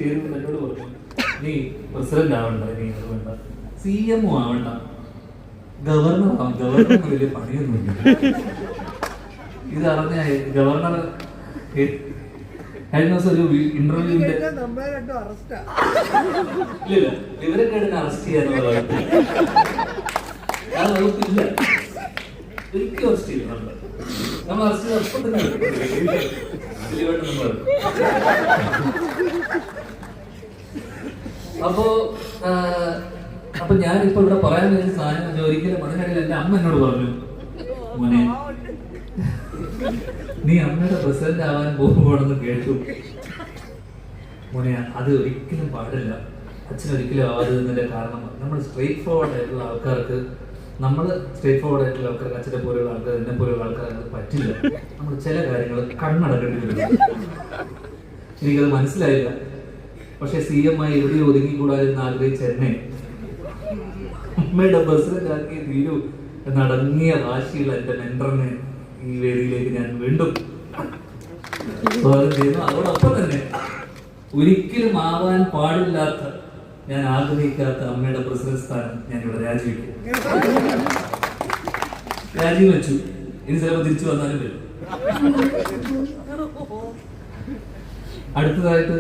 എന്നോട് പറഞ്ഞു, നീ പ്രസിഡന്റ് ആവണ്ട, നീ അത് വേണ്ട, CM ആവണ്ട, ഗവർണർ ആവാം. ഗവർണർക്ക് വലിയ പണിയൊന്നുമില്ല. ഇത് അറിഞ്ഞ ഗവർണർ കഴിഞ്ഞ ദിവസം ഒരു ഇന്റർവ്യൂവിന്റെ ഇല്ല ഇവരൊക്കെ അറസ്റ്റ് ചെയ്യാനുള്ള ആ വകുപ്പില്ല. ഒരിക്കലും അറസ്റ്റ് ചെയ്യും. നമ്മൾ അറസ്റ്റ് ചെയ്ത് അപ്പം തന്നെ അപ്പൊ ഞാനിപ്പോ ഇവിടെ പറയാൻ വേണ്ടി സാധനം ഒരിക്കലും അതിനിടയിൽ എന്റെ അമ്മ എന്നോട് പറഞ്ഞു, മോനെ നീ അമ്മയുടെ പ്രസിഡന്റ് ആവാൻ പോകുമ്പോണെന്ന് കേട്ടു മോനെ, അത് ഒരിക്കലും പാടില്ല, അച്ഛൻ ഒരിക്കലും ആവാതിരുന്നതിന്റെ കാരണം നമ്മൾ സ്ട്രേറ്റ് ഫോർവേഡ് ആയിട്ടുള്ള ആൾക്കാർക്ക് അച്ഛനെ പോലെയുള്ള ആൾക്കാർ, എന്നെ പോലെയുള്ള ആൾക്കാർക്ക് അത് പറ്റില്ല. നമ്മൾ ചില കാര്യങ്ങൾ കണ്ണടക്കേണ്ടി വരും. എനിക്കത് മനസ്സിലായില്ല. പക്ഷെ CM ആയി എവിടെ ഒതുങ്ങിക്കൂടാതെന്ന് ആഗ്രഹിച്ച എന്നെ അമ്മയുടെ പ്രസിഡന്റ് ആക്കി തീരൂ എന്നടങ്ങിയ വാശിയുള്ള എന്റെ മെന്ററിനെ ഈ വേദിയിലേക്ക് ഞാൻ വീണ്ടും സ്വാഗതം ചെയ്യുന്നു. അതോടൊപ്പം തന്നെ ഒരിക്കലും ആവാൻ പാടില്ലാത്ത, ഞാൻ ആഗ്രഹിക്കാത്ത അമ്മയുടെ പ്രസിഡന്റ് സ്ഥാനം ഞാൻ ഇവിടെ രാജിവെച്ചു. ഇനി ചിലപ്പോൾ തിരിച്ചു വന്നാലും വരും. അടുത്തതായിട്ട്